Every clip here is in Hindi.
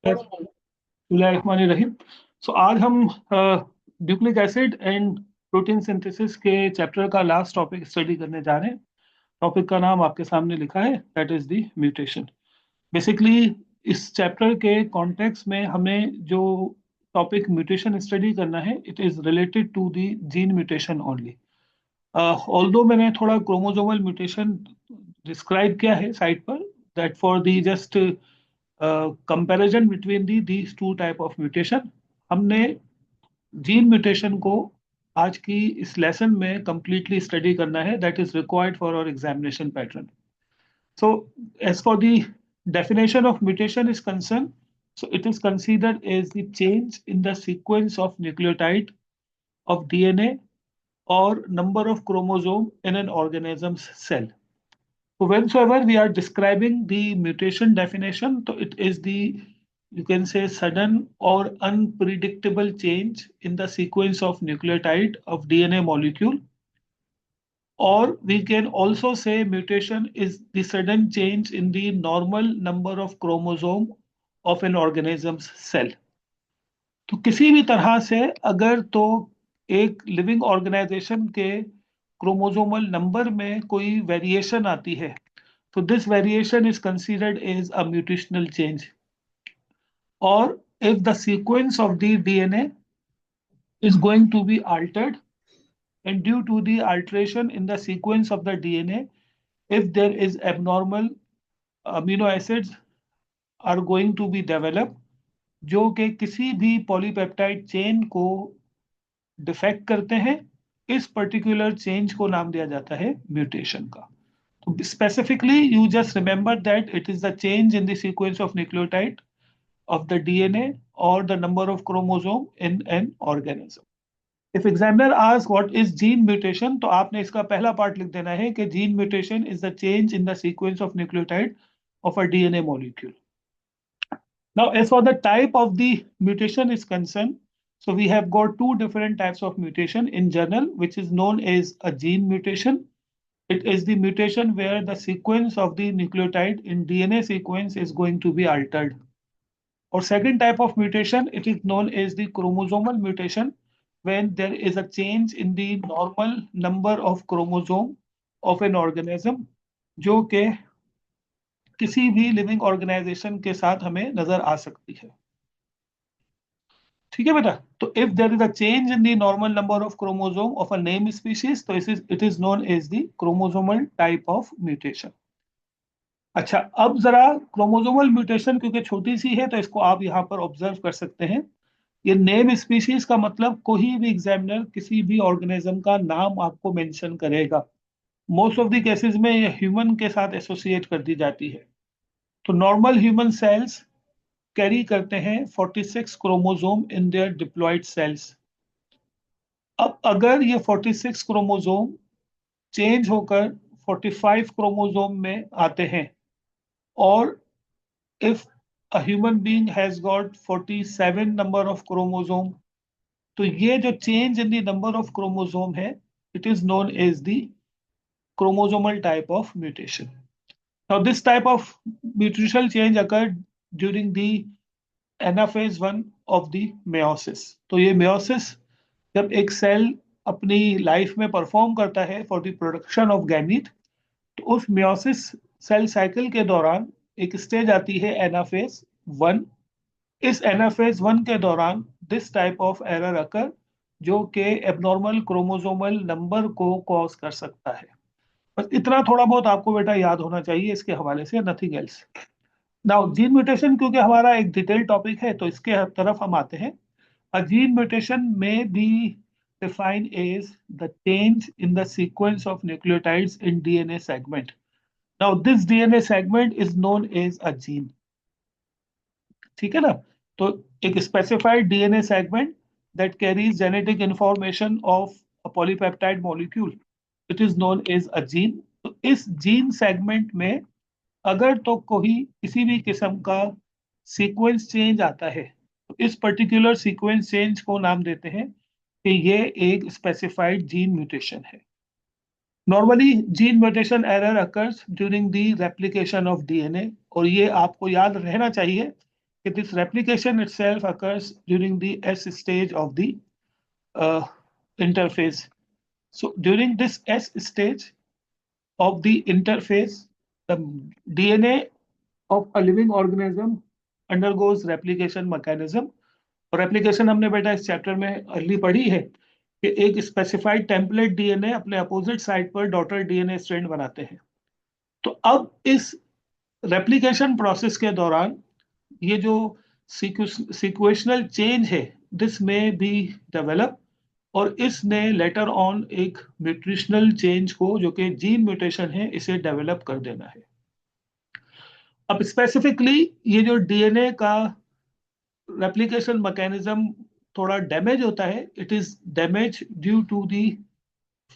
रहीम। सो आज हम nucleic acid and protein synthesis के चैप्टर का लास्ट टॉपिक स्टडी करने जा रहे हैं। टॉपिक का नाम आपके सामने लिखा है, that is the mutation. Basically इस चैप्टर के कॉन्टेक्स्ट में हमें जो टॉपिक म्यूटेशन स्टडी करना है, it is related to the gene mutation only. Although मैंने थोड़ा क्रोमोसोमल म्यूटेशन डिस्क्राइब किया है साइड पर, that for the just comparison between the these two type of mutation, हमने जीन म्यूटेशन को आज की इस लेसन में कंप्लीटली स्टडी करना है, that is required for our examination pattern. So, as for the definition of mutation is concerned, so it is considered as the change in the sequence of nucleotide of DNA or number of chromosome in an organism's cell. So whensoever we are describing the mutation definition, so it is the, you can say, sudden or unpredictable change in the sequence of nucleotide of DNA molecule. Or we can also say mutation is the sudden change in the normal number of chromosome of an organism's cell. तो किसी भी तरह से अगर तो एक लिविंग ऑर्गेनाइजेशन के क्रोमोसोमल नंबर में कोई वेरिएशन आती है, तो this variation is considered as a mutational change. और if the sequence of the DNA is going to be altered, and due to the alteration in the sequence of the DNA, if there is abnormal amino acids are going to be developed, जो कि किसी भी पॉलीपेप्टाइड चेन को डिफेक्ट करते हैं, इस पर्टिकुलर चेंज को नाम दिया जाता है म्यूटेशन का। तो specifically you just remember that it is the change in the sequence of nucleotide of the DNA or the number of chromosome in an organism. If examiner asks what is gene mutation, तो आपने इसका पहला पार्ट लिख देना है कि gene mutation is the change in the sequence of nucleotide of a DNA molecule. Now, as for the type of the mutation is concerned, so we have got two different types of mutation in general, which is known as a gene mutation. It is the mutation where the sequence of the nucleotide in DNA sequence is going to be altered. Or second type of mutation, it is known as the chromosomal mutation, when there is a change in the normal number of chromosome of an organism, जो कि किसी भी लिविंग ऑर्गेनाइजेशन के साथ हमें नजर आ सकती है। ठीक है बेटा, तो if there is a change in the normal number of chromosome of a name species, तो it is known as the chromosomal type of mutation. अच्छा, अब जरा क्रोमोसोमल म्यूटेशन क्योंकि छोटी सी है, तो इसको आप यहाँ पर ऑब्जर्व कर सकते हैं। ये नेम स्पीशीज का मतलब कोई भी एग्जामिनर किसी भी ऑर्गेनिज्म का नाम आपको मेंशन करेगा। मोस्ट ऑफ द केसेस में ये ह्यूमन के साथ एसोसिएट कर दी जाती है। तो नॉर्मल ह्यूमन सेल्स कैरी करते हैं 46 chromosome in their diploid cells. अब अगर ये 46 क्रोमोसोम चेंज होकर 45 क्रोमोसोम में आते हैं, और if a human being has got 47 number of chromosome, तो ये जो change in the number of chromosome है, it is known as the chromosomal type of mutation. Now this type of mutational change occurred during the anaphase 1 of the meiosis. तो ये meiosis जब एक सेल अपनी लाइफ में परफॉर्म करता है for the production of gamete, तो उस meiosis सेल साइकिल के दौरान एक स्टेज आती है एनाफेज 1। इस एनाफेज 1 के दौरान दिस टाइप ऑफ एरर अकर, जो कि एबनॉर्मल क्रोमोसोमल नंबर को कॉज कर सकता है। बस इतना थोड़ा बहुत आपको बेटा याद होना चाहिए इसके हवाले से, nothing else. Now gene mutation क्योंकि हमारा एक डिटेल टॉपिक है, तो इसके तरफ हम आते हैं। अ जीन म्यूटेशन में B defined as the change in the sequence of nucleotides in DNA segment. Now this DNA segment is known as a gene. ठीक है ना, तो एक specified DNA segment that carries genetic information of a polypeptide molecule, it is known as a gene. तो इस जीन सेगमेंट में अगर तो कोई किसी भी किस्म का सीक्वेंस चेंज आता है, तो इस पर्टिकुलर सीक्वेंस चेंज को नाम देते हैं कि ये एक स्पेसिफाइड जीन म्यूटेशन है। Normally gene mutation error occurs during the replication of DNA, और ये आपको याद रहना चाहिए this replication itself occurs during the S stage of the interphase. So during this S stage of the interphase, the DNA of a living organism undergoes replication mechanism. और रेप्लिकेशन हमने बेटा इस चैप्टर में अर्ली पढ़ी है कि एक स्पेसिफाइड टेम्पलेट डीएनए अपने अपोजिट साइड पर डॉटर डीएनए स्ट्रैंड बनाते हैं। तो अब इस रेप्लिकेशन प्रोसेस के दौरान ये जो सीक्वेशनल चेंज है दिस में बी डेवलप, और इसने लेटर ऑन एक म्यूटेशनल चेंज को जो कि जीन म्यूटेशन है इसे डेवलप कर देना है। अब स्पेसिफिकली ये जो डीएनए का रेप्लिकेशन मैकेनिज्म थोड़ा डैमेज होता है, it is damage due to the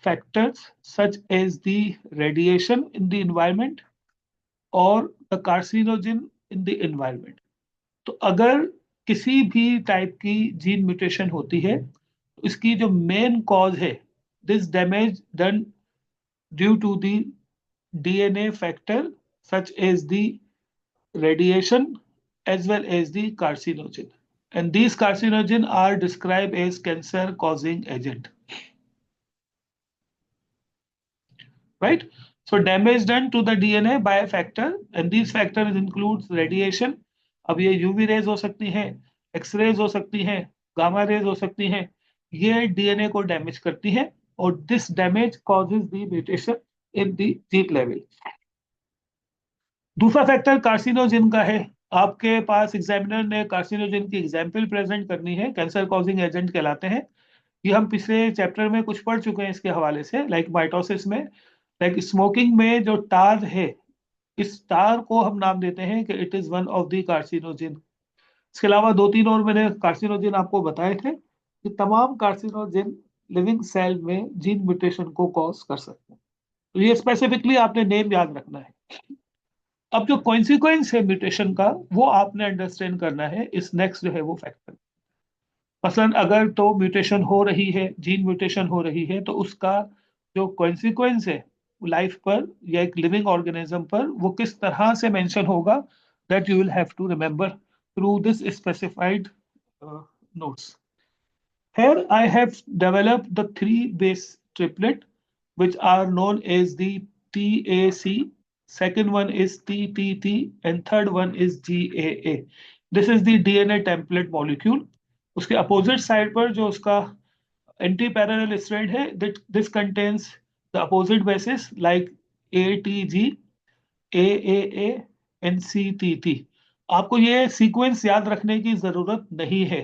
factors such as the radiation in the environment or the carcinogen in the environment. तो अगर किसी भी टाइप की जीन म्यूटेशन होती है तो इसकी जो मेन कॉज है this damage done due to the DNA factor such as the radiation as well as the carcinogen, and these carcinogen are described as cancer causing agent, right? So damage done to the DNA by a factor, and these factors includes radiation. अब ये यूवी रेज हो सकती हैं, एक्सरेज हो सकती हैं, गामा रेज हो सकती हैं, ये डीएनए को डैमेज करती हैं और this damage causes the mutation in the gene level. दूसरा फैक्टर कार्सिनोजिन का है। आपके पास एग्जामिनर ने कार्सिनोजिन की एग्जाम्पल प्रेजेंट करनी है, कैंसर कॉजिंग एजेंट कहलाते हैं। ये हम पिछले चैप्टर में कुछ पढ़ चुके हैं इसके हवाले से, लाइक माइटोसिस में, लाइक स्मोकिंग में जो टार है इस टार को हम नाम देते हैं कि it is one of the carcinogen. इसके अलावा दो तीन और मैंने कार्सिनोजिन आपको बताए थे कि तमाम कार्सिनोजिन लिविंग सेल में जीन म्यूटेशन को कॉज कर सकते हैं। तो ये स्पेसिफिकली आपने नेम याद रखना है। अब जो कॉन्सिक्वेंस है म्यूटेशन का वो आपने अंडरस्टैंड करना है इस नेक्स्ट जो है वो फैक्टर। मसलन अगर तो म्यूटेशन हो रही है, जीन म्यूटेशन हो रही है, तो उसका जो कॉन्सिक्वेंस है लाइफ पर या एक लिविंग ऑर्गेनिज्म पर वो किस तरह से मेंशन होगा, that you will have to remember through this specified notes. Here I have developed the three base triplet which are known as the TAC, second one is TTT, and third one is GAA. This is the DNA template molecule. उसके अपोजिट साइड पर जो उसका एंटी पैरेलल स्ट्रैंड है, this contains the opposite basis like ATG, AAA and CTT। आपको ये सीक्वेंस याद रखने की जरूरत नहीं है।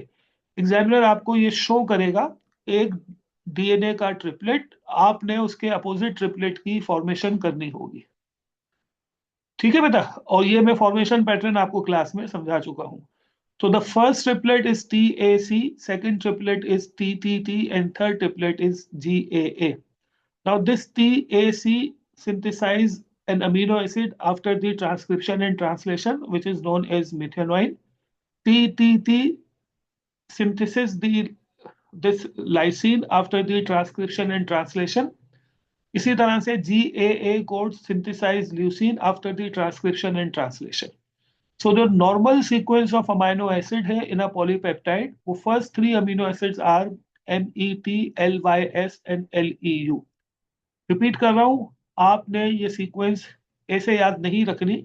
एग्जामिनर आपको ये शो करेगा एक डीएनए का ट्रिपलेट, आपने उसके अपोजिट ट्रिपलेट की फॉर्मेशन करनी होगी। ठीक है बेटा, और ये मैं फॉर्मेशन पैटर्न आपको क्लास में समझा चुका हूं। So the first triplet is TAC, second triplet is TTT, and third triplet is GAA. Now this TAC synthesize an amino acid after the transcription and translation, which is known as methionine. TTT synthesis this lysine after the transcription and translation. इसी तरह से GAA codes synthesize leucine after the transcription and translation. So the normal sequence of amino acid है in a polypeptide, वो first three amino acids are MET, LYS and LEU. Repeat कर रहा हूं, आपने ये सीक्वेंस ऐसे याद नहीं रखनी।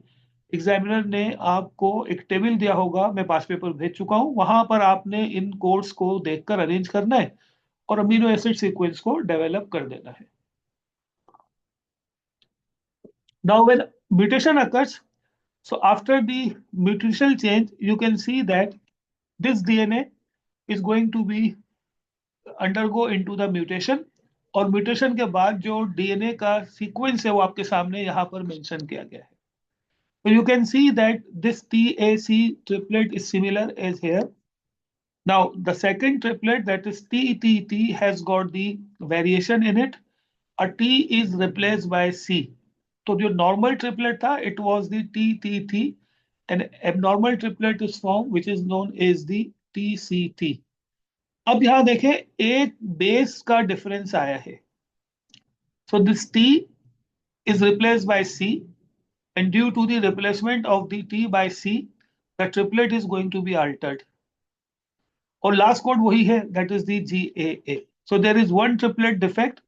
एग्जामिनर ने आपको एक टेबल दिया होगा, मैं पास पेपर भेज चुका हूं, वहां पर आपने इन कोड्स को देखकर अरेंज करना है और अमीनो एसिड सीक्वेंस को डेवलप कर देना है। Now when mutation occurs, so after the mutational change you can see that this DNA is going to be undergo into the mutation, और म्यूटेशन के बाद जो डीएनए का सीक्वेंस है वो आपके सामने यहाँ पर मेंशन किया गया है। So you can see that this TAC triplet is similar as here. Now the second triplet, that is TTT, has got the variation in it. A T is replaced by C. तो जो normal triplet था, it was the TTT, and abnormal triplet is formed which is known as the TCT. अब यहां देखें एक बेस का डिफरेंस आया है। So this T is replaced by C, and due to the replacement of the T by C, the triplet is going to be altered. और लास्ट कोड वही है, that is the GAA. So there is one triplet defect,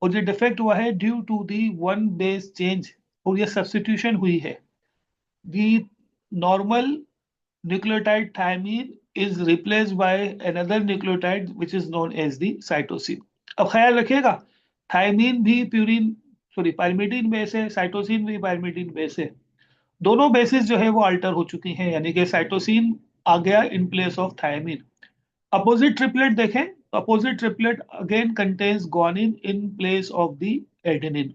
और ये डिफेक्ट हुआ है due to the one base change, और ये सब्स्टिट्यूशन हुई है. The normal nucleotide thymine is replaced by another nucleotide which is known as the cytosine. अब ख्याल रखिएगा, थायमीन भी पायरिमिडीन बेस है, साइटोसिन भी पायरिमिडीन बेस है. दोनों बेसिस जो है वो अल्टर हो चुकी हैं, यानी कि साइटोसिन आ गया in place of thymine. Opposite triplet देखें, opposite triplet again contains guanine in place of the adenine.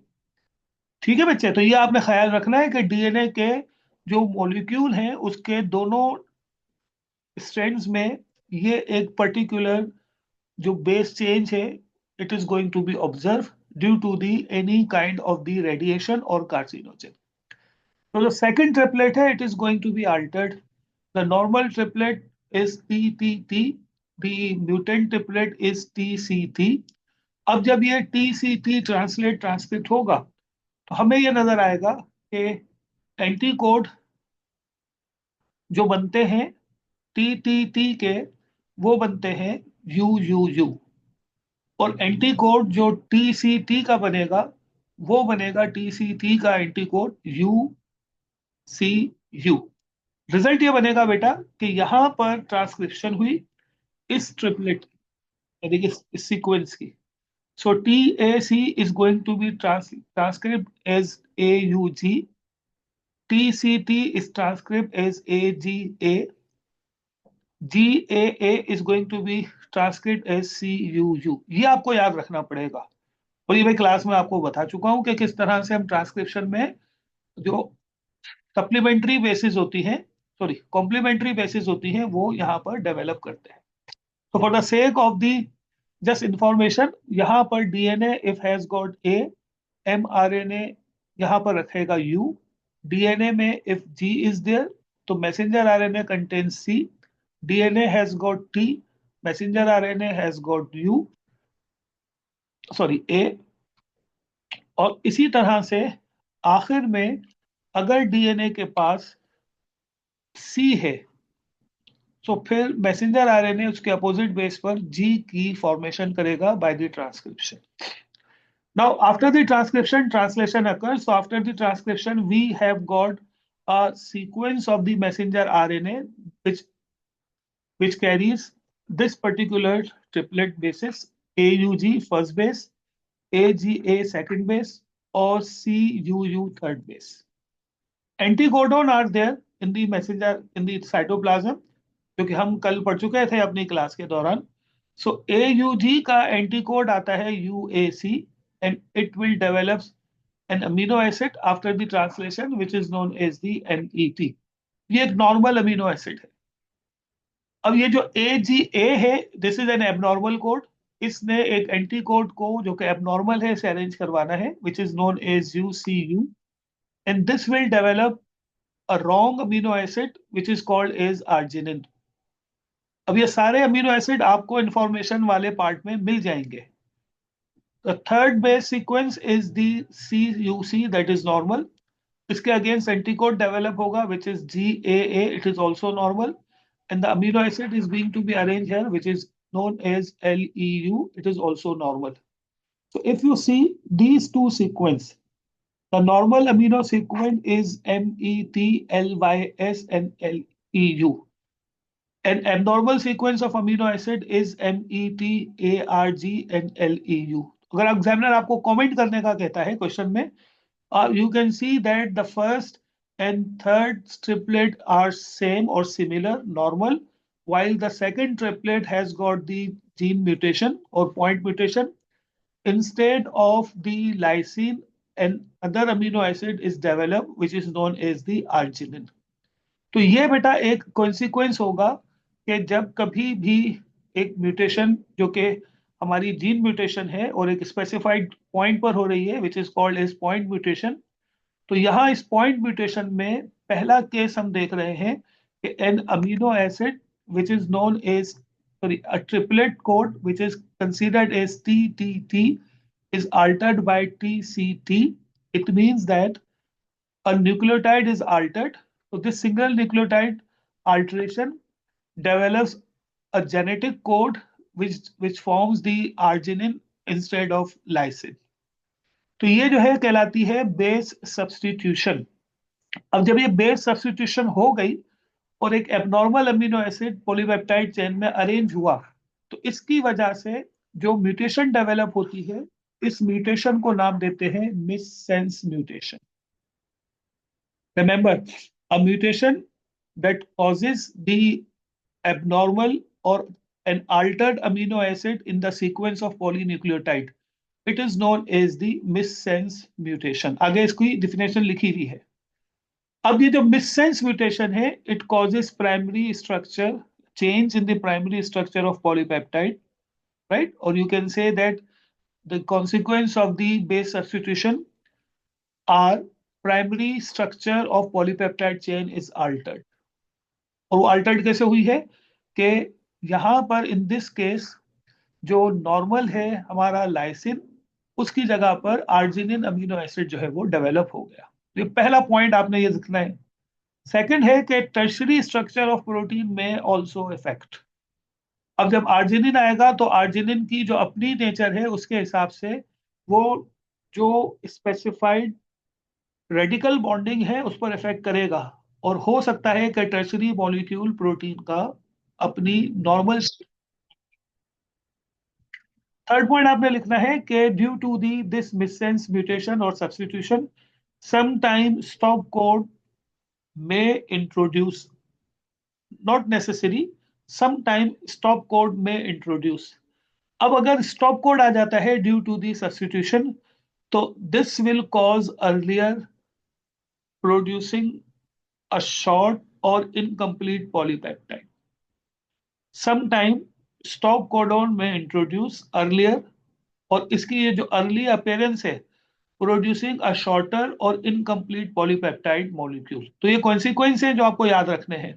ठीक है बच्चे, तो ये आपने ख्याल रखना है कि डीएनए के जो मॉलिक्यूल हैं उसके दोनों स्ट्रैंड्स में ये एक पर्टिकुलर जो बेस चेंज है, it is going to be observe due to the any kind of the radiation और कार्सिनोजन. तो जो सेकंड ट्रिपलेट है, it is going to be altered. The normal triplet is TTT, the mutant triplet is TCT. अब जब ये TCT ट्रांसक्रिप्ट होगा तो हमें ये नजर आएगा कि एंटीकोड जो बनते हैं TTT के, वो बनते हैं UUU, और एंटीकोड जो TCT का बनेगा वो बनेगा TCT का एंटीकोड UCU. रिजल्ट ये बनेगा बेटा कि यहां पर ट्रांसक्रिप्शन हुई इस ट्रिपलेट यानी कि इस सीक्वेंस की. So TAC is going to be transcript as AUG, TCT is transcribed as AGA, GAA is going to be transcribed as CUU. ये आपको याद रखना पड़ेगा, और ये मैं क्लास में आपको बता चुका हूं कि किस तरह से हम ट्रांसक्रिप्शन में जो सप्लीमेंट्री बेसिस होती हैं, कॉम्प्लीमेंट्री बेसिस होती हैं, वो यहाँ पर डेवलप करते हैं. तो for the sake of the just information, यहाँ पर DNA if has got A, mRNA यहाँ पर रखेगा U, DNA में if G is there तो messenger RNA contains C, DNA has got T, messenger RNA has got A. और इसी तरह से आखिर में अगर DNA के पास C है तो फिर मैसेंजर RNA उसके अपोजिट बेस पर G की फॉर्मेशन करेगा by the transcription. Now, after the transcription, translation occurs. So, after the transcription, we have got a sequence of the messenger RNA which carries this particular triplet basis: AUG first base, AGA second base, or CUU third base. Anticodon are there in the messenger in the cytoplasm, जो कि हम कल पढ़ चुके थे अपनी क्लास के दौरान. So AUG का एंटीकोड आता है UAC, and it will develop an amino acid after the translation which is known as the NET. ये एक नॉर्मल अमीनो एसिड है. अब ये जो AGA है, this is an abnormal code. इसने एक एंटीकोड को जो कि एबनॉर्मल है इसे अरेंज करवाना है, which is known as UCU, and this will develop a wrong amino acid which is called as arginine. अब ये सारे अमीनो एसिड आपको इंफॉर्मेशन वाले पार्ट में मिल जाएंगे. The third base sequence is the CUC, that is normal. इसके अगेंस्ट एंटीकोड डेवलप होगा which is GAA, it is also normal, and the amino acid is being to be arranged here which is known as LEU, it is also normal. So if you see these two sequence, the normal amino sequence is MET, LYS and LEU. An abnormal sequence of amino acid is MET, ARG and LEU. अगर एग्जामिनर आपको कमेंट करने का कहता है क्वेश्चन में, you can see that the first and third triplet are same or similar, normal, while the second triplet has got the gene mutation or point mutation. Instead of the lysine, another amino acid is developed which is known as the arginine. तो ये बेटा एक कॉन्सिक्वेंस होगा कि जब कभी भी एक म्यूटेशन जो कि हमारी जीन म्यूटेशन है और एक स्पेसिफाइड पॉइंट पर हो रही है which is called as point mutation, तो यहाँ इस पॉइंट म्यूटेशन में पहला केस हम देख रहे हैं कि an amino acid which is known as a triplet code which is considered as TTT is altered by TCT. It means that a nucleotide is altered. So this single nucleotide alteration develops a genetic code which forms the arginine instead of lysine. तो ये जो है कहलाती है बेस सब्स्टिट्यूशन। अब जब ये बेस सब्स्टिट्यूशन हो गई और एक abnormal amino acid polypeptide chain में अरेंज हुआ, तो इसकी वजह से जो म्यूटेशन डेवलप होती है, इस म्यूटेशन को नाम देते हैं missense mutation. Remember, a mutation that causes the abnormal or an altered amino acid in the sequence of polynucleotide, it is known as the missense mutation। आगे इसकी डिफिनेशन लिखी हुई है। अब ये जो missense mutation है, it causes primary structure change in the primary structure of polypeptide, right? Or you can say that the consequence of the base substitution are primary structure of polypeptide chain is altered। और वो अल्टर्ड कैसे हुई है कि यहां पर इन दिस केस जो नॉर्मल है हमारा लाइसिन, उसकी जगह पर आर्जिनिन अमीनो एसिड जो है वो डेवलप हो गया। ये पहला पॉइंट आपने ये लिखना है। सेकंड है कि टर्शरी स्ट्रक्चर ऑफ प्रोटीन में ऑल्सो इफेक्ट। अब जब आर्जिनिन आएगा तो आर्जिनिन की जो अपनी नेचर है उसके हिसाब से वो जो स्पेसिफाइड रेडिकल बॉन्डिंग है उस पर इफेक्ट करेगा, और हो सकता है कि टर्शरी मॉलिक्यूल प्रोटीन का अपनी नॉर्मल। थर्ड पॉइंट आपने लिखना है कि due to the this missense mutation और substitution some time stop code में introduce, not necessary, some time stop code में इंट्रोड्यूस। अब अगर स्टॉप कोड आ जाता है ड्यू टू दी सब्स्टिट्यूशन, तो this will cause earlier producing a short or incomplete polypeptide. Sometime stop codon में introduce earlier, और इसकी ये जो early appearance है producing a shorter or incomplete polypeptide molecule। तो ये consequence है जो आपको याद रखने हैं।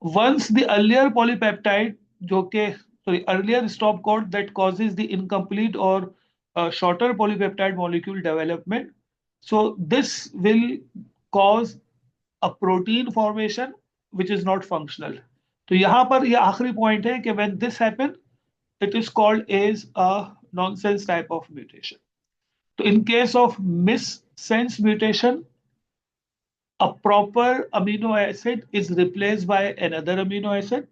Once the earlier polypeptide जो के sorry earlier stop code that causes the incomplete or shorter polypeptide molecule development, so this will cause a protein formation which is not functional। तो यहां पर ये आखिरी पॉइंट है कि when this happen it is called as a nonsense type of mutation। तो in case of missense mutation, a proper amino acid is replaced by another amino acid।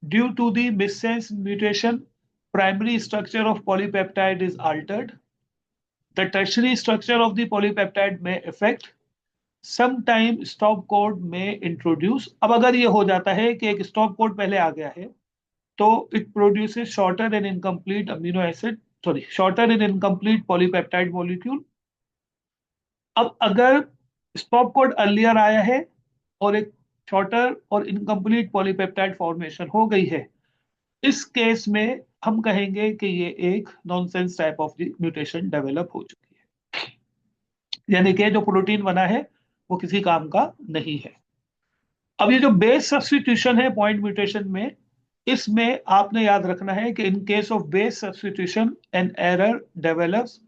Due to the missense mutation, primary structure of polypeptide is altered, the tertiary structure of the polypeptide may affect, some time stop code में इंट्रोड्यूस। अब अगर ये हो जाता है कि एक स्टॉप कोड पहले आ गया है, तो it produces shorter and incomplete amino acid, sorry shorter and incomplete polypeptide molecule. अब अगर स्टॉप कोड अर्लियर आया है और एक शॉर्टर और इनकम्प्लीट पॉलीपेप्टाइड फॉर्मेशन हो गई है, इस केस में हम कहेंगे कि ये एक nonsense type of mutation develop हो चुकी है, यानी कि जो प्रोटीन बना है वो किसी काम का नहीं है। अब ये जो बेस सब्स्टिट्यूशन है पॉइंट म्यूटेशन में, इसमें आपने याद रखना है कि in case of base substitution an error develops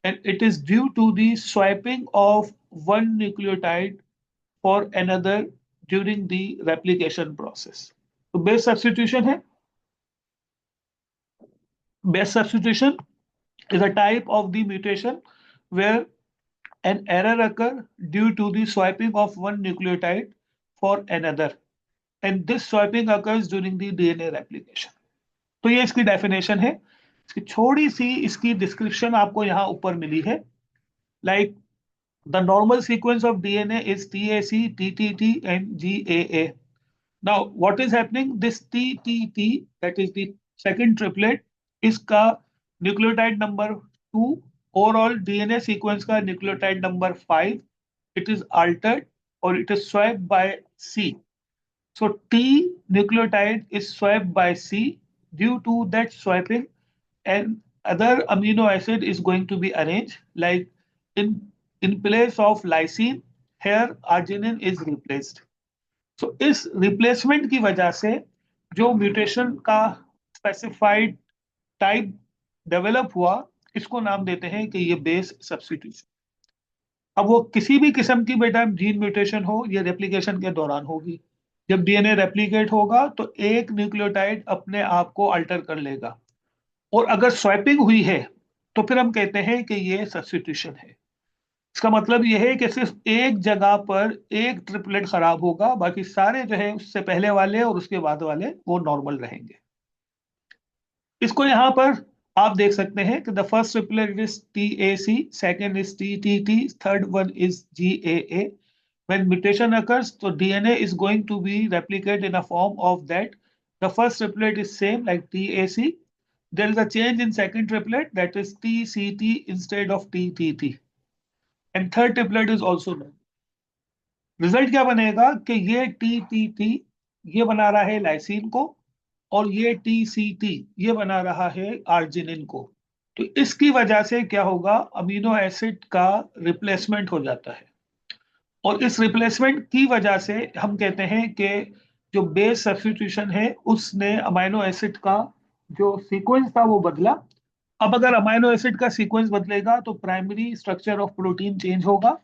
and it is due to the swapping of one nucleotide for another during the replication process. तो बेस सब्स्टिट्यूशन है, base substitution is a type of the mutation where an error occur due to the swapping of one nucleotide for another, and this swapping occurs during the DNA replication। तो ये इसकी डेफिनेशन है। इसकी छोटी सी इसकी डिस्क्रिप्शन आपको यहाँ ऊपर मिली है। Like the normal sequence of DNA is TAC, TTT and GAA। Now what is happening, this TTT, that is the second triplet, इसका nucleotide number 2, overall DNA sequence का nucleotide number 5, it is altered और it is swapped by C। So T nucleotide is swapped by C। Due to that swapping, an other amino acid is going to be arranged, like in place of lysine, here arginine is replaced। So इस रिप्लेसमेंट की वजह से जो म्यूटेशन का स्पेसिफाइड टाइप डेवलप हुआ, इसको नाम देते हैं कि ये बेस सब्स्टिट्यूशन। अब वो किसी भी किस्म की बेटा जीन म्यूटेशन हो, ये रेप्लिकेशन के दौरान होगी। जब डीएनए रेप्लिकेट होगा तो एक न्यूक्लियोटाइड अपने आप को अल्टर कर लेगा, और अगर स्वैपिंग हुई है तो फिर हम कहते हैं कि ये सब्स्टिट्यूशन है। इसका मतलब यह है कि सिर्फ एक जगह पर एक ट्रिपलेट खराब होगा, बाकी सारे जो है उससे पहले वाले और उसके बाद वाले वो नॉर्मल रहेंगे। इसको यहां पर आप देख सकते हैं कि the first triplet is TAC, second is TTT, third one is GAA. When mutation occurs, so DNA is going to be replicated in a form of that. The first triplet is same like TAC. There is a change in second triplet, that is TCT instead of TTT. And third triplet is also known. Result क्या बनेगा कि ये TTT ये बना रहा है लाइसिन को, और ये TCT ये बना रहा है आर्जिनिन को। तो इसकी वजह से क्या होगा, अमीनो एसिड का रिप्लेसमेंट हो जाता है, और इस रिप्लेसमेंट की वजह से हम कहते हैं कि जो बेस सब्स्टिट्यूशन है उसने अमाइनो एसिड का जो सीक्वेंस था वो बदला। अब अगर अमाइनो एसिड का सीक्वेंस बदलेगा तो primary structure of protein change होगा,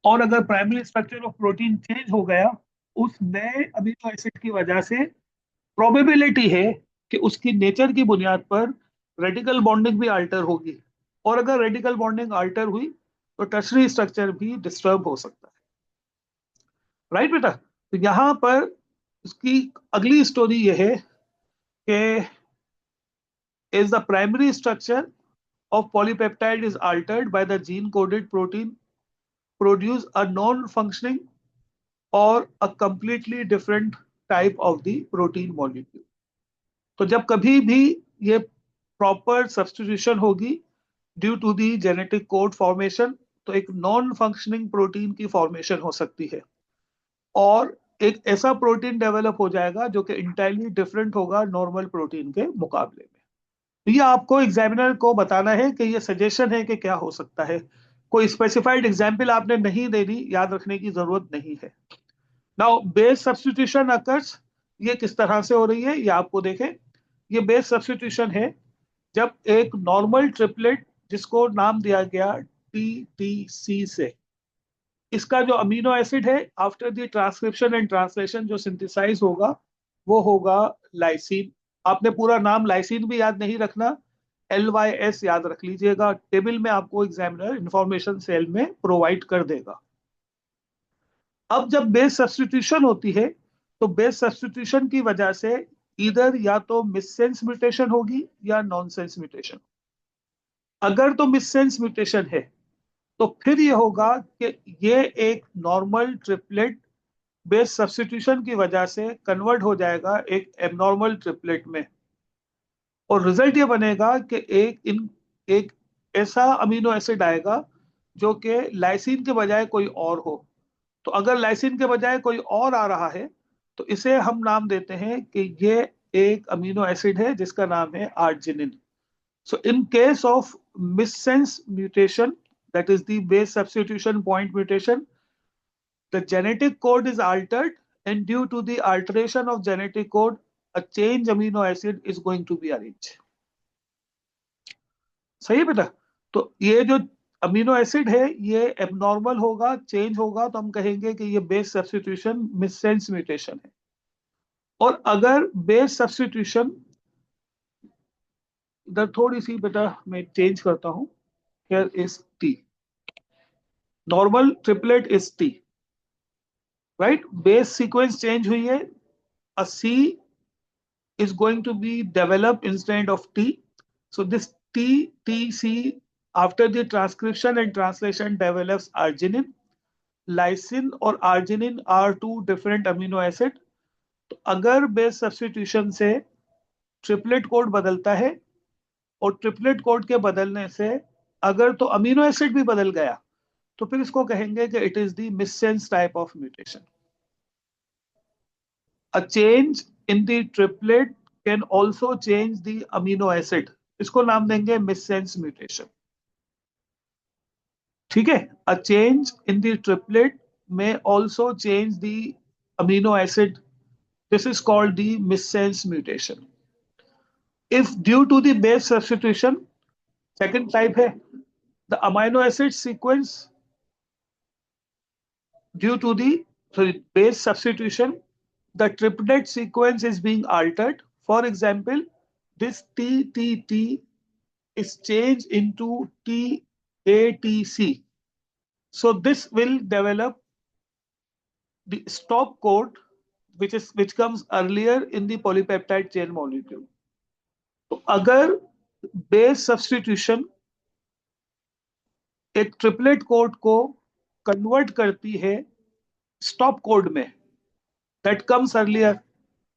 और अगर primary structure of protein change हो गया उस नए अमीनो एसिड की वजह से, प्रोबेबिलिटी है कि उसकी नेचर की बुनियाद पर रेडिकल बॉन्डिंग भी अल्टर होगी, और अगर रेडिकल बॉन्डिंग अल्टर हुई तो टर्शरी स्ट्रक्चर भी डिस्टर्ब हो सकता है। राइट बेटा, तो यहां पर उसकी अगली स्टोरी यह है कि is the primary structure of polypeptide is altered by the gene coded protein produce a non functioning और a completely different type of the protein molecule. तो जब कभी भी ये प्रॉपर सब्स्टिट्यूशन होगी due to the genetic code formation, तो एक नॉन फंक्शनिंग प्रोटीन की फॉर्मेशन हो सकती है, और एक ऐसा प्रोटीन डेवलप हो जाएगा जो कि इंटायरली डिफरेंट होगा नॉर्मल प्रोटीन के मुकाबले में। तो ये आपको एग्जामिनर को बताना है कि ये सजेशन है कि क्या हो सकता है, कोई स्पेसिफाइड एग्जाम्पल आपने नहीं देनी, याद रखने की जरूरत नहीं है। नाउ बेस सब्स्टिट्यूशन अकर्स, ये किस तरह से हो रही है ये आपको देखें। ये बेस सब्स्टिट्यूशन है जब एक नॉर्मल ट्रिपलेट जिसको नाम दिया गया TTC से, इसका जो अमीनो एसिड है after the transcription and translation जो सिंथेसाइज होगा वो होगा लाइसिन। आपने पूरा नाम लाइसिन भी याद नहीं रखना, LYS याद रख लीजिएगा, टेबल में आपको एग्जामिनर इंफॉर्मेशन सेल में प्रोवाइड कर देगा। अब जब बेस सब्स्टिट्यूशन होती है तो बेस सब्स्टिट्यूशन की वजह से इधर या तो मिससेंस म्यूटेशन होगी या नॉनसेंस म्यूटेशन। अगर तो मिससेंस म्यूटेशन है तो फिर ये होगा कि ये एक नॉर्मल ट्रिपलेट बेस सब्स्टिट्यूशन की वजह से कन्वर्ट हो जाएगा एक एबनॉर्मल ट्रिपलेट में, और रिजल्ट ये बनेगा कि एक ऐसा अमीनो एसिड आएगा जो कि लाइसिन के बजाय कोई और हो। तो अगर लाइसिन के बजाय कोई और आ रहा है तो इसे हम नाम देते हैं कि ये एक अमीनो एसिड है जिसका नाम है arginine. So in case of missense mutation, that is the base substitution point mutation, the genetic code is altered, and due to the alteration of genetic code, a change amino acid is going to be arranged. सही है बेटा? तो ये जो अमीनो एसिड है ये एबनॉर्मल होगा, चेंज होगा, तो हम कहेंगे कि ये बेस सब्स्टिट्यूशन मिससेंस म्यूटेशन है। और अगर बेस सब्स्टिट्यूशन, इधर थोड़ी सी बेटा मैं चेंज करता हूं, here is T, normal triplet is T, right? Base sequence change हुई है, a C is going to be developed instead of T. So this TTC after the transcription and translation develops arginine. Lysine और arginine are two different amino acid. तो अगर बेस सब्स्टिट्यूशन से ट्रिपलेट कोड बदलता है, और ट्रिपलेट कोड के बदलने से अगर तो अमीनो एसिड भी बदल गया, तो फिर इसको कहेंगे कि it is the missense type of mutation. A change in the triplet can also change the amino acid. इसको नाम देंगे missense mutation। ठीक है, a change in the triplet may also change the amino acid. This is called the missense mutation. If due to the base substitution, second type है, the amino acid sequence due to the base substitution the triplet sequence is being altered. For example, this TTT is changed into TATC. So this will develop the stop code which comes earlier in the polypeptide chain molecule. तो अगर बेस सब्स्टिट्यूशन एक ट्रिपलेट कोड को कन्वर्ट करती है स्टॉप कोड में दैट कम्स अर्लियर,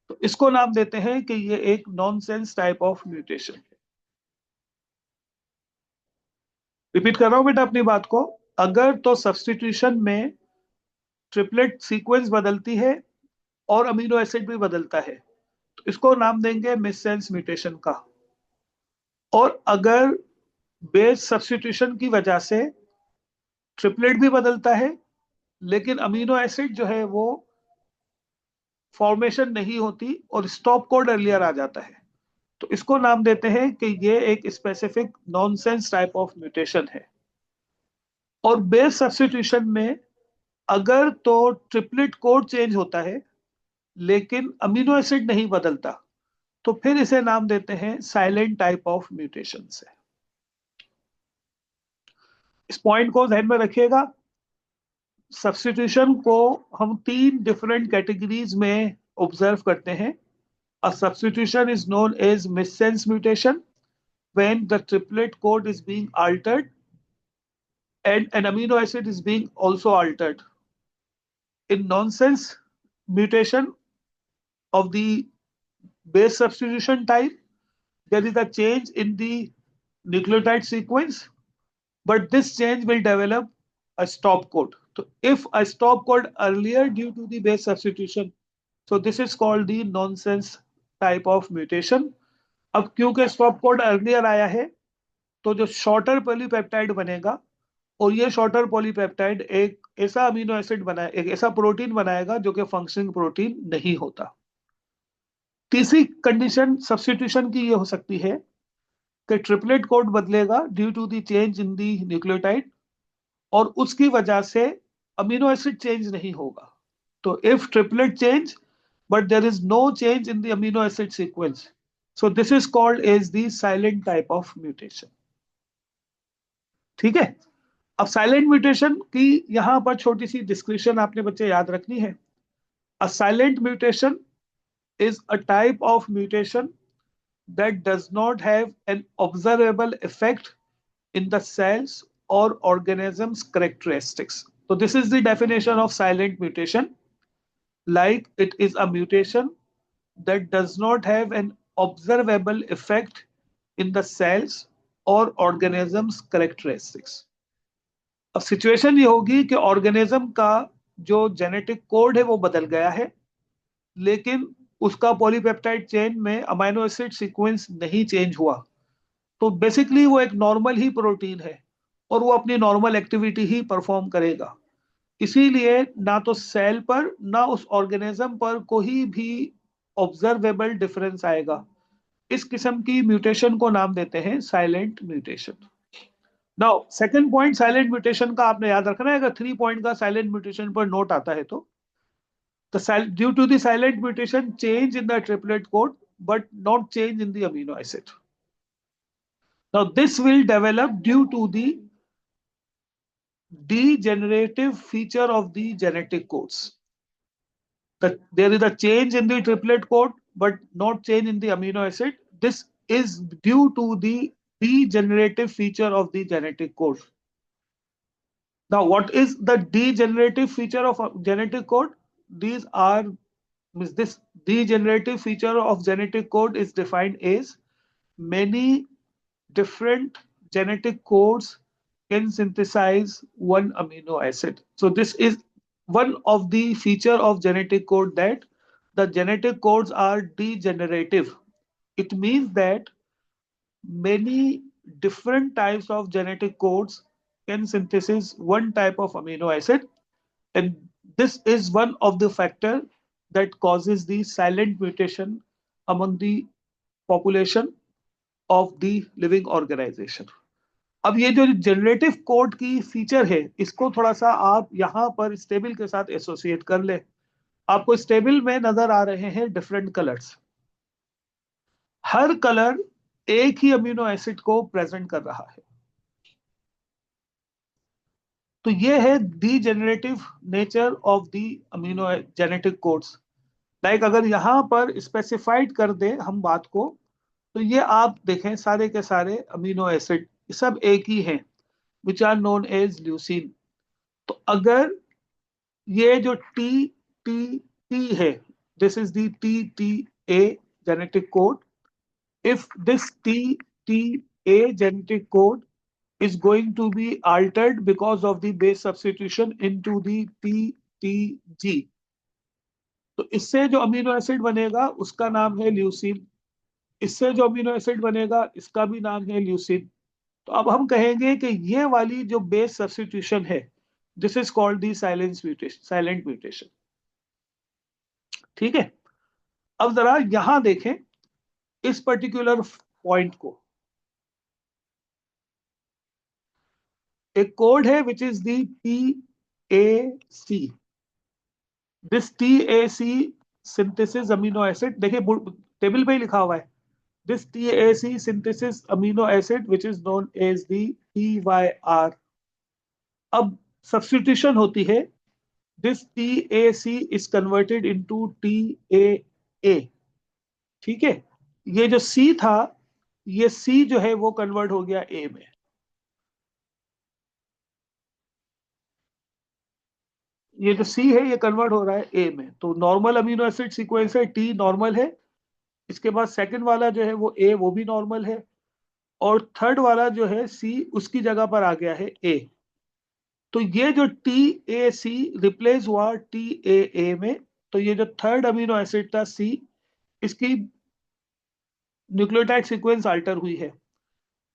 तो इसको नाम देते हैं कि ये एक नॉनसेंस टाइप ऑफ म्यूटेशन है। रिपीट कर रहा हूं बेटा अपनी बात को, अगर तो सब्स्टिट्यूशन में ट्रिपलेट सीक्वेंस बदलती है और अमीनो एसिड भी बदलता है तो इसको नाम देंगे मिससेंस म्यूटेशन का। और अगर बेस सब्स्टिट्यूशन की वजह से ट्रिपलेट भी बदलता है लेकिन अमीनो एसिड जो है वो फॉर्मेशन नहीं होती और स्टॉप कोड अर्लियर आ जाता है तो इसको नाम देते हैं कि ये एक specific nonsense type of mutation है। और बेस सब्स्टिट्यूशन में अगर तो ट्रिपलेट कोड चेंज होता है लेकिन अमीनो एसिड नहीं बदलता तो फिर इसे नाम देते हैं साइलेंट टाइप ऑफ म्यूटेशन से। इस पॉइंट को ध्यान में रखिएगा। सब्स्टिट्यूशन को हम 3 डिफरेंट कैटेगरीज में ऑब्जर्व करते हैं। A substitution is known as missense mutation when the triplet code is being altered and an amino acid is being also altered. In nonsense mutation of the base substitution type, there is a change in the nucleotide sequence, but this change will develop a stop code. So if a stop code earlier due to the base substitution, so this is called the nonsense type of mutation. अब क्योंकि स्टॉप कोड अर्लियर आया है तो जो शॉर्टर पॉलीपेप्टाइड बनेगा और ये शॉर्टर पॉलीपेप्टाइड एक ऐसा अमीनो एसिड बनाए एक ऐसा प्रोटीन बनाएगा जो कि फंक्शनिंग प्रोटीन नहीं होता। तीसरी कंडीशन सब्स्टिट्यूशन की ये हो सकती है कि ट्रिपलेट कोड बदलेगा due to the change in the nucleotide और उसकी वजह से अमीनो एसिड चेंज नहीं होगा। तो if triplet change but there is no change in the amino acid sequence, so this is called as the silent type of mutation। ठीक है, अब साइलेंट म्यूटेशन की यहां पर छोटी सी डिस्क्रिप्शन आपने बच्चे याद रखनी है। A silent mutation is a type of mutation that does not have an observable effect in the cells or organisms characteristics. So this is the definition of silent mutation, like it is a mutation that does not have an observable effect in the cells or organisms characteristics। अब सिचुएशन ये होगी कि ऑर्गेनिज्म का जो जेनेटिक कोड है वो बदल गया है लेकिन उसका पॉलीपेप्टाइड चेन में अमाइनो एसिड सीक्वेंस नहीं चेंज हुआ, तो बेसिकली वो एक नॉर्मल ही प्रोटीन है और वो अपनी नॉर्मल एक्टिविटी ही परफॉर्म करेगा। इसीलिए ना तो सेल पर ना उस ऑर्गेनिज्म पर कोई भी ऑब्जर्वेबल डिफरेंस आएगा। इस किस्म की म्यूटेशन को नाम देते हैं silent mutation. Now second point silent mutation का आपने याद रखना है। अगर 3 पॉइंट का साइलेंट म्यूटेशन पर नोट आता है तो due to the silent mutation change in the triplet code but not change in the amino acid. Now this will develop due to the degenerative feature of the genetic codes. There is a change in the triplet code but not change in the amino acid. This is due to the degenerative feature of the genetic code. Now what is the degenerative feature of a genetic code? This degenerative feature of genetic code is defined as many different genetic codes can synthesize one amino acid. So this is one of the feature of genetic code, that the genetic codes are degenerative. It means that many different types of genetic codes can synthesize one type of amino acid, and this is one of the factor that causes the silent mutation among the population of the living organization। अब ये जो जनरेटिव कोड की फीचर है इसको थोड़ा सा आप यहां पर स्टेबल के साथ एसोसिएट कर ले। आपको इस टेबल में नजर आ रहे हैं डिफरेंट कलर्स। हर कलर एक ही अमीनो एसिड को प्रेजेंट कर रहा है। तो ये है degenerative nature of the amino genetic codes. Like अगर यहां पर स्पेसिफाइड कर दे हम बात को, तो ये आप देखें सारे के सारे अमीनो एसिड सब एक ही हैं, which are known as leucine. तो अगर ये जो टी टी टी है, this is the T T A genetic code. If this T T A genetic code is going to be altered because of the base substitution into the TTG, तो इससे जो अमीनो एसिड बनेगा उसका नाम है ल्यूसीन। इससे जो अमीनो एसिड बनेगा इसका भी नाम है ल्यूसीन। तो अब हम कहेंगे कि ये वाली जो बेस सब्स्टिट्यूशन है, this is called the silent mutation. ठीक है। अब जरा यहां देखें इस पर्टिकुलर पॉइंट को। एक कोड है which is the TAC। This TAC synthesis amino acid, देखिए टेबल पे ही लिखा हुआ है, this TAC synthesis amino acid which is known as the TYR। अब सब्स्टिट्यूशन होती है, this TAC is converted into TAA। ठीक है। ये जो C था, ये C जो है वो कन्वर्ट हो गया A में। ये जो C है ये कन्वर्ट हो रहा है A में। तो नॉर्मल अमीनो एसिड सीक्वेंस है, T नॉर्मल है, इसके बाद सेकंड वाला जो है वो A, वो भी नॉर्मल है, और थर्ड वाला जो है C, उसकी जगह पर आ गया है A। तो ये जो TAC रिप्लेस हुआ TAA में, तो ये जो थर्ड अमीनो एसिड था C, इसकी न्यूक्लियोटाइड सीक्वेंस अल्टर हुई है,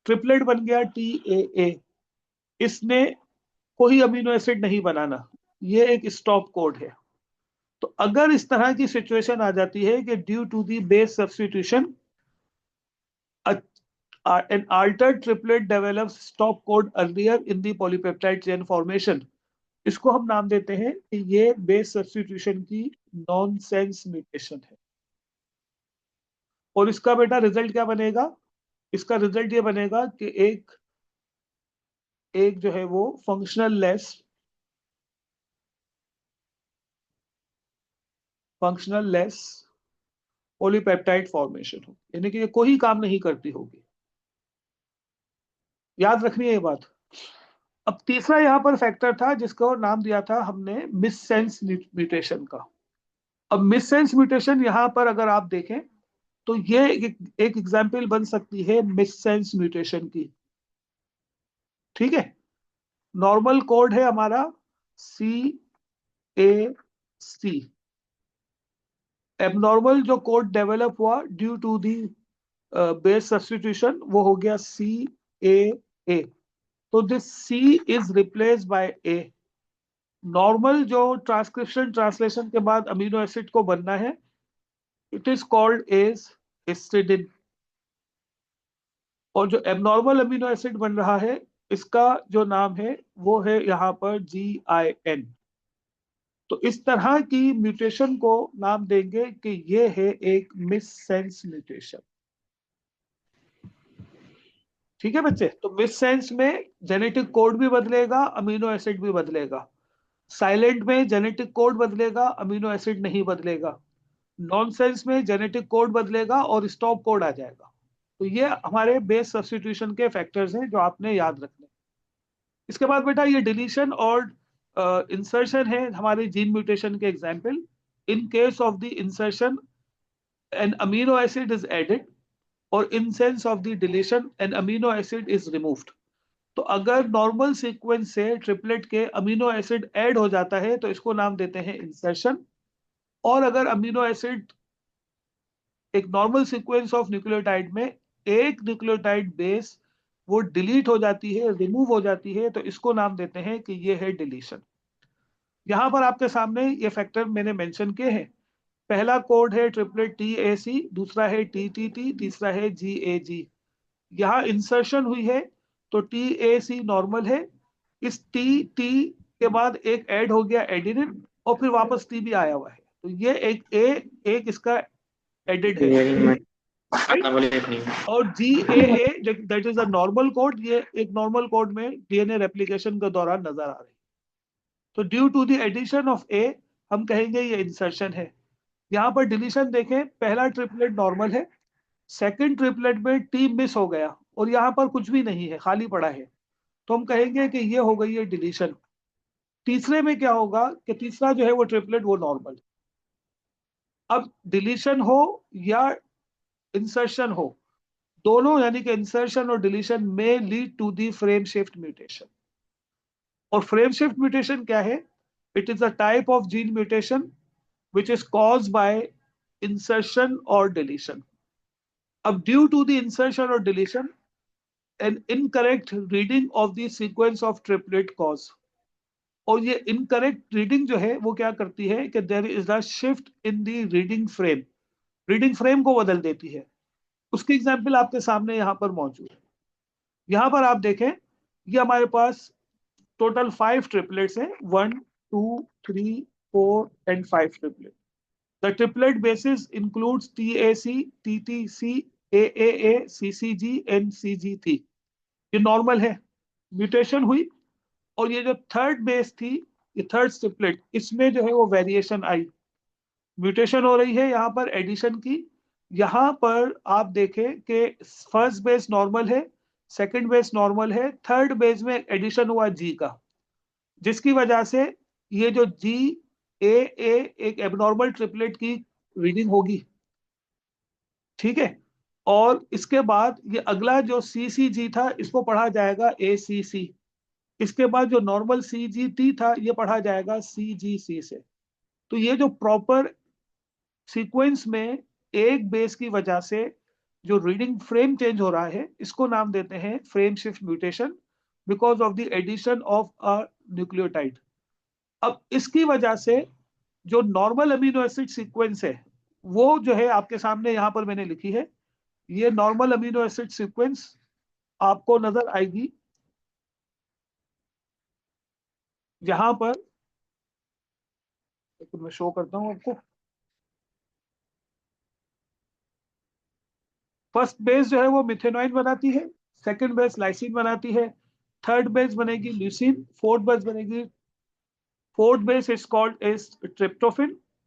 ट्रिपलेट बन गया TAA। इसने कोई अमीनो एसिड नहीं बनाना, ये एक स्टॉप कोड है। तो अगर इस तरह की सिचुएशन आ जाती है कि due to the base substitution an altered triplet develops stop code earlier in the polypeptide chain formation, इसको हम नाम देते हैं कि ये बेस सब्स्टिट्यूशन की नॉनसेंस म्यूटेशन है। और इसका बेटा रिजल्ट क्या बनेगा? इसका रिजल्ट ये बनेगा कि एक एक जो है वो फंक्शनल लेस पॉलीपेप्टाइड फॉर्मेशन हो, यानी कि ये कोई काम नहीं करती होगी। याद रखनी है ये बात। अब तीसरा यहाँ पर फैक्टर था जिसको नाम दिया था हमने मिससेंस म्यूटेशन का। अब मिससेंस म्यूटेशन यहाँ पर अगर आप देखें तो ये एक एग्जाम्पल बन सकती है मिससेंस म्यूटेशन की। ठीक है। नॉर्मल कोड है हमारा CAC। एबनॉर्मल जो कोड डेवलप हुआ due to the base substitution, वो हो गया CAA। तो this C is replace by A। Normal जो ट्रांसक्रिप्शन ट्रांसलेशन के बाद अमीनो एसिड को बनना है, it is called as histidine. और जो एबनॉर्मल अमीनो एसिड बन रहा है, इसका जो नाम है वो है यहाँ पर GIN। तो इस तरह की म्यूटेशन को नाम देंगे कि ये है एक मिससेंस म्यूटेशन। ठीक है बच्चे। तो मिससेंस में जेनेटिक कोड भी बदलेगा, अमीनो एसिड भी बदलेगा। साइलेंट में जेनेटिक कोड बदलेगा, अमीनो एसिड नहीं बदलेगा। नॉनसेंस में जेनेटिक कोड बदलेगा और स्टॉप कोड आ जाएगा। तो ये हमारे बेस सब्स्टिट्यूशन के फैक्टर्स हैं जो आपने याद रखने। इसके बाद बेटा ये डिलीशन और इंसर्शन है हमारे जीन म्यूटेशन के example. In case of the insertion an amino acid is added, और in sense of the deletion an amino acid is removed. तो अगर नॉर्मल सीक्वेंस से ट्रिपलेट के अमीनो एसिड ऐड हो जाता है तो इसको नाम देते हैं इंसर्शन। और अगर अमीनो एसिड एक नॉर्मल सीक्वेंस ऑफ न्यूक्लियोटाइड में एक न्यूक्लियोटाइड बेस वो डिलीट हो जाती है, रिमूव हो जाती है, तो इसको नाम देते हैं कि ये है डिलीशन। यहां पर आपके सामने ये फैक्टर मैंने मेंशन किए हैं। पहला कोड है ट्रिपलेट TAC, दूसरा है TTT, तीसरा है GAG। यहाँ इंसर्शन हुई है तो TAC नॉर्मल है, इस TT के बाद एक ऐड हो गया एडिनिन, और फिर वापस T भी आया हुआ है। तो ये एक इसका एडिड है, right? और GAA that is a normal code, ये एक नॉर्मल कोड में DNA रेप्लिकेशन के दौरान नजर आ रही है। तो due to the addition of A हम कहेंगे ये इंसर्शन है। यहाँ पर डिलीशन देखें, पहला ट्रिपलेट नॉर्मल है, सेकंड ट्रिपलेट में T मिस हो गया और यहाँ पर कुछ भी नहीं है, खाली पड़ा है, तो हम कहेंगे कि ये हो गई है डिलीशन। तीसरे में क्या होगा कि तीसरा जो है वो ट्रिपलेट वो नॉर्मल। अब डिलीशन हो या इंसर्शन हो, दोनों यानी कि इंसर्शन और डिलीशन में lead to the frame shift mutation. और फ्रेम शिफ्ट म्यूटेशन क्या है? It is a type of gene mutation which is caused by insertion or deletion. अब due to the insertion or deletion, an incorrect reading of the sequence of triplet cause. और ये incorrect reading जो है वो क्या करती है कि there is a shift in the reading frame. reading frame को बदल देती है। उसकी एग्जाम्पल आपके सामने यहाँ पर मौजूद है। यहाँ पर आप देखें, ये हमारे पास टोटल 5 ट्रिपलेट्स हैं, 1 2 3 4 and 5 triplet. The triplet basis includes TAC, TTC, AAA, CCG and CG3। ये नॉर्मल है, म्यूटेशन हुई, और ये जो थर्ड बेस थी, ये थर्ड ट्रिपलेट, इसमें जो है वो वेरिएशन आई, म्यूटेशन हो रही है यहाँ पर एडिशन की। यहाँ पर आप देखें कि फर्स्ट बेस नॉर्मल है, सेकंड बेस नॉर्मल है, थर्ड बेस में एडिशन हुआ जी का, जिसकी वजह से ये जो GAA एक एबनॉर्मल ट्रिपलेट की रीडिंग होगी, ठीक है। और इसके बाद ये अगला जो CCG था इसको पढ़ा जाएगा ACC, इसके बाद जो नॉर्मल CGT था ये पढ़ा जाएगा CGC से। तो ये जो प्रॉपर सीक्वेंस में एक बेस की वजह से जो रीडिंग फ्रेम चेंज हो रहा है, इसको नाम देते हैं frame shift mutation, because of the addition of a nucleotide. अब इसकी वजह से जो नॉर्मल अमीनो एसिड सीक्वेंस है वो जो है आपके सामने यहाँ पर मैंने लिखी है, ये नॉर्मल अमीनो एसिड सीक्वेंस आपको नजर आएगी यहां पर। तो मैं शो करता हूं आपको। फर्स्ट बेस जो है वो मिथेनॉइन बनाती है, सेकंड बेस लाइसिन बनाती है, थर्ड बेस बनेगी leucine, fourth base is called as ट्रिप्टोफिन,